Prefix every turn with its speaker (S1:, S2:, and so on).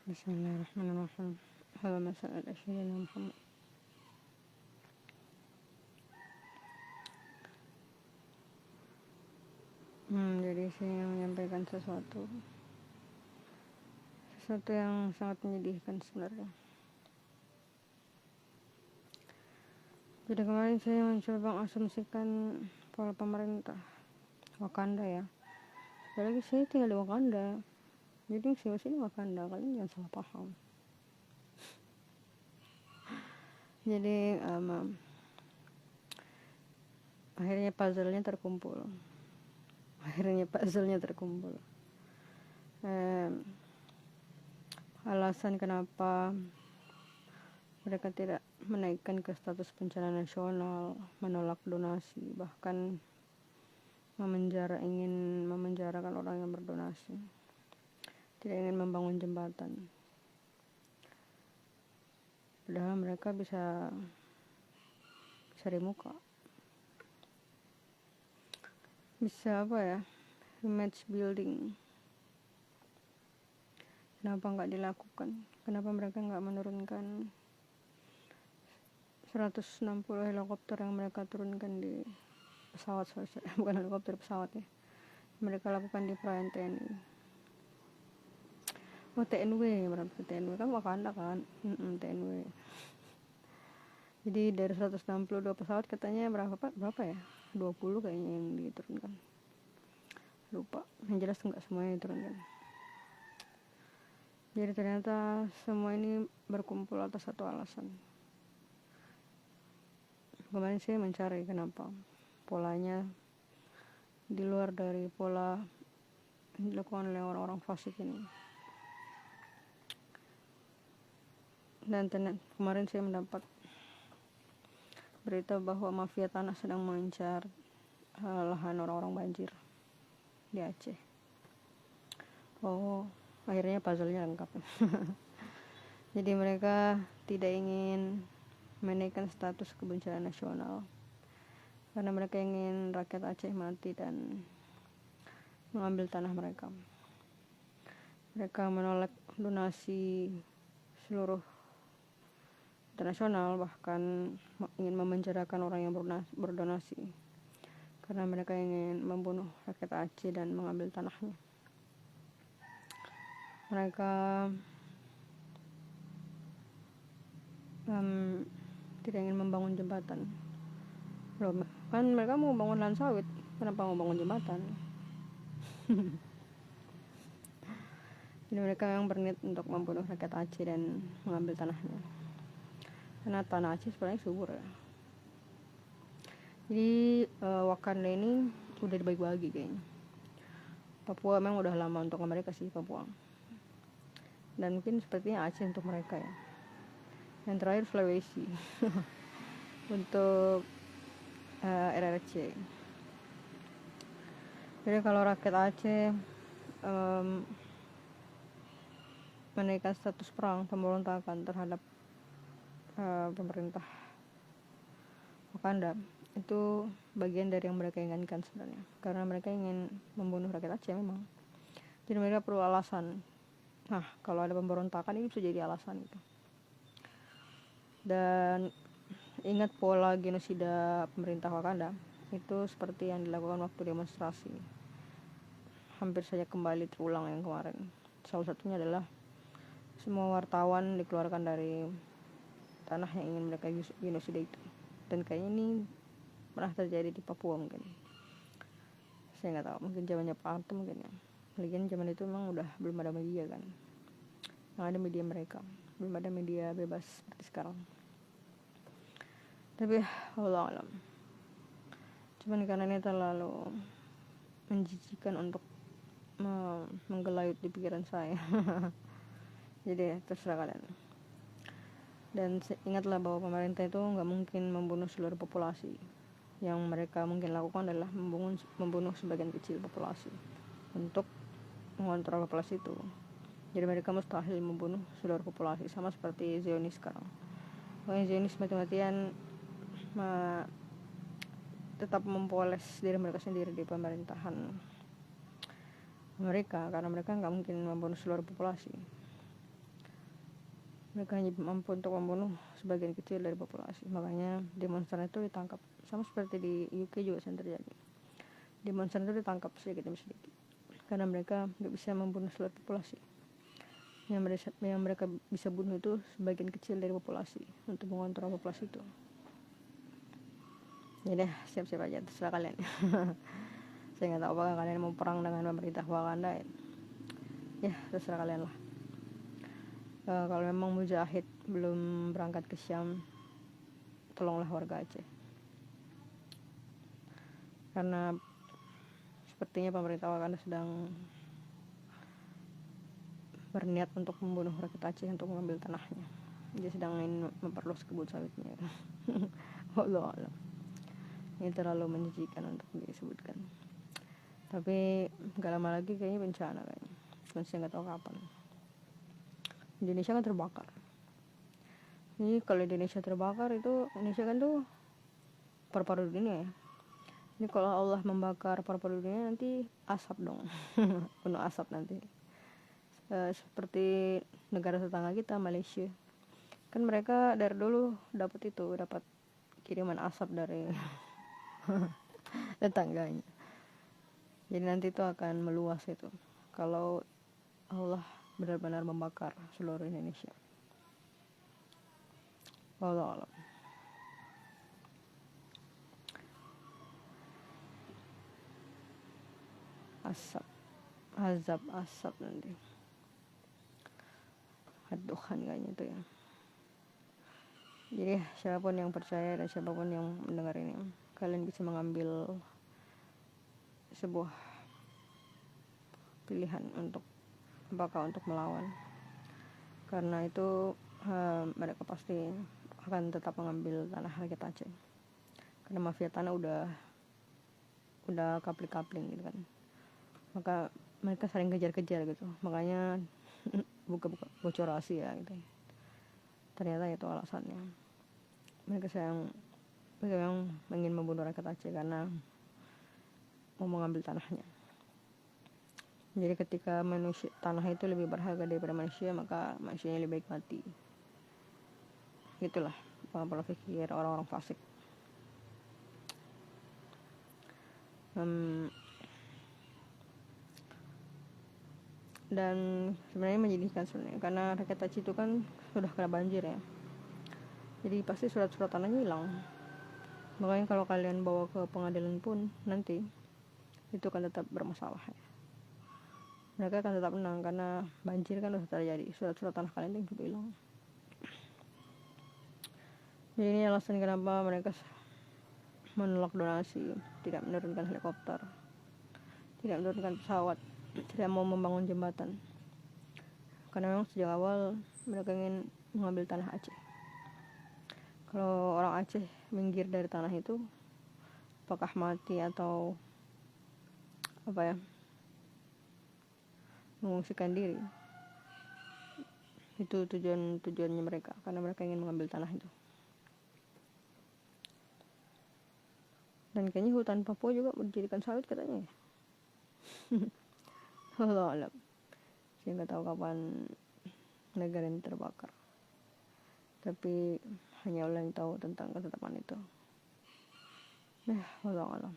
S1: Bismillahirrahmanirrahim. Allahumma shalli ala sayyidina Muhammad. Jadi saya menyampaikan sesuatu yang sangat menyedihkan sebenarnya. Jadi kemarin saya mencoba mengasumsikan pola pemerintah Wakanda ya. Apalagi saya tinggal di Wakanda. Jadi saya masih di Wakanda, kalian jangan salah paham. Jadi akhirnya puzzle-nya terkumpul. Alasan kenapa mereka tidak menaikkan ke status bencana nasional, menolak donasi, bahkan ingin memenjarakan orang yang berdonasi, tidak ingin membangun jembatan. Padahal mereka bisa di muka, bisa image building. Kenapa nggak dilakukan? Kenapa mereka nggak menurunkan 160 helikopter yang mereka turunkan di pesawat, bukan helikopter, pesawat ya, mereka lakukan di perayaan TNI. TNW, berapa TNW kan Wakanda kan, TNW. Jadi dari 162 pesawat katanya berapa ya, 20 kayaknya yang diturunkan, lupa, yang jelas nggak semuanya diturunkan. Jadi ternyata semua ini berkumpul atas satu alasan. Kemarin saya mencari kenapa polanya di luar dari pola yang dilakukan oleh orang-orang fasik ini. Dan kemarin saya mendapat berita bahwa mafia tanah sedang mengincar lahan orang-orang banjir di Aceh. Akhirnya puzzle-nya lengkap. Jadi mereka tidak ingin menaikkan status kebencanaan nasional karena mereka ingin rakyat Aceh mati dan mengambil tanah mereka. Mereka menolak donasi seluruh internasional, bahkan ingin memenjarakan orang yang berdonasi karena mereka ingin membunuh rakyat Aceh dan mengambil tanahnya. Mereka tidak ingin membangun jembatan. Kan mereka mau bangun lahan sawit, kenapa mau bangun jembatan? Jadi mereka yang berniat untuk membunuh rakyat Aceh dan mengambil tanahnya, karena tanah Aceh sebenarnya subur ya. Jadi Wakanda ini udah dibagi-bagi kayaknya. Papua memang udah lama untuk mereka sih, Papua, dan mungkin sepertinya Aceh untuk mereka ya. Yang terakhir Sulawesi untuk RRC. Jadi kalau rakyat Aceh menaikkan status perang pemberontakan terhadap pemerintah Wakanda, itu bagian dari yang mereka inginkan sebenarnya, karena mereka ingin membunuh rakyat Aceh memang. Jadi mereka perlu alasan. Nah, kalau ada pemberontakan ini bisa jadi alasan gitu. Dan ingat pola genosida pemerintah Wakanda itu seperti yang dilakukan waktu demonstrasi, hampir saja kembali terulang yang kemarin. Salah satunya adalah semua wartawan dikeluarkan dari tanah yang ingin mereka genosida itu. Dan kayaknya ini pernah terjadi di Papua mungkin. Saya nggak tahu, mungkin zamannya Pak Harto mungkin ya. Lagian zaman itu memang udah belum ada media kan. Yang ada media mereka, belum ada media bebas seperti sekarang. Tapi wallahu alam, cuman karena ini terlalu menjijikan untuk menggelayut di pikiran saya. Jadi terserah kalian. Dan ingatlah bahwa pemerintah itu nggak mungkin membunuh seluruh populasi. Yang mereka mungkin lakukan adalah membunuh sebagian kecil populasi untuk mengontrol populasi itu. Jadi mereka mustahil membunuh seluruh populasi, sama seperti Zionis sekarang. Zionis mati-matian tetap mempoles diri mereka sendiri di pemerintahan mereka, karena mereka nggak mungkin membunuh seluruh populasi. mereka hanya mampu untuk membunuh sebagian kecil dari populasi. Makanya demonstran itu ditangkap, sama seperti di UK juga sering terjadi. Demonstran itu ditangkap sedikit demi sedikit karena mereka nggak bisa membunuh seluruh populasi. Yang mereka bisa bunuh itu sebagian kecil dari populasi untuk mengontrol populasi itu. Jadi siap-siap aja, terserah kalian. Saya nggak tahu apakah kalian mau perang dengan pemerintah Wakanda ya terserah kalian lah. Kalau memang Mujahid belum berangkat ke Syam, tolonglah warga Aceh, karena sepertinya pemerintah Wakanda sedang berniat untuk membunuh rakyat Aceh untuk mengambil tanahnya. Dia sedang ingin memperluas kebun sawitnya. Allah Allah, ini terlalu menjijikan untuk disebutkan. Tapi gak lama lagi kayaknya bencana kayaknya. Cuma saya nggak tahu kapan. Indonesia kan terbakar. Ini kalau Indonesia terbakar itu Indonesia kan tuh paru-paru dunia ya. Ini kalau Allah membakar paru-paru dunia nanti asap dong. Penuh asap nanti. Seperti negara tetangga kita Malaysia. Kan mereka dari dulu dapat kiriman asap dari tetangganya. Jadi nanti itu akan meluas itu kalau Allah benar-benar membakar seluruh Indonesia. Allah Allah. Azab asap nanti. Aduhan kayaknya itu ya. Jadi siapapun yang percaya dan siapapun yang mendengar ini, kalian bisa mengambil sebuah pilihan untuk apakah untuk melawan, karena itu mereka pasti akan tetap mengambil tanah rakyat Aceh, karena mafia tanah udah kapling-kapling gitu kan. Maka mereka saling kejar-kejar gitu, makanya buka-buka bocor rahasia gitu. Ternyata itu alasannya. Mereka yang ingin membunuh rakyat Aceh karena mau mengambil tanahnya. Jadi ketika tanah itu lebih berharga daripada manusia, maka manusianya lebih baik mati. Itulah pola pikir orang-orang fasik. Dan sebenarnya menyedihkan sebenarnya, karena rakyat Aceh itu kan sudah kena banjir ya. Jadi pasti surat-surat tanahnya hilang. Makanya kalau kalian bawa ke pengadilan pun nanti itu akan tetap bermasalah ya. Mereka akan tetap menang karena banjir kan sudah terjadi, surat-surat tanah kalian itu hilang. Jadi ini alasan kenapa mereka menolak donasi, tidak menurunkan helikopter, tidak menurunkan pesawat, tidak mau membangun jembatan, karena memang sejak awal mereka ingin mengambil tanah Aceh. Kalau orang Aceh minggir dari tanah itu, apakah mati atau mengungsikan diri, itu tujuannya mereka, karena mereka ingin mengambil tanah itu. Dan kayaknya hutan Papua juga dijadikan sawit katanya ya. Allah alam. Saya nggak tahu kapan negara ini terbakar, tapi hanya Allah yang tahu tentang ketetapan itu. Allah alam.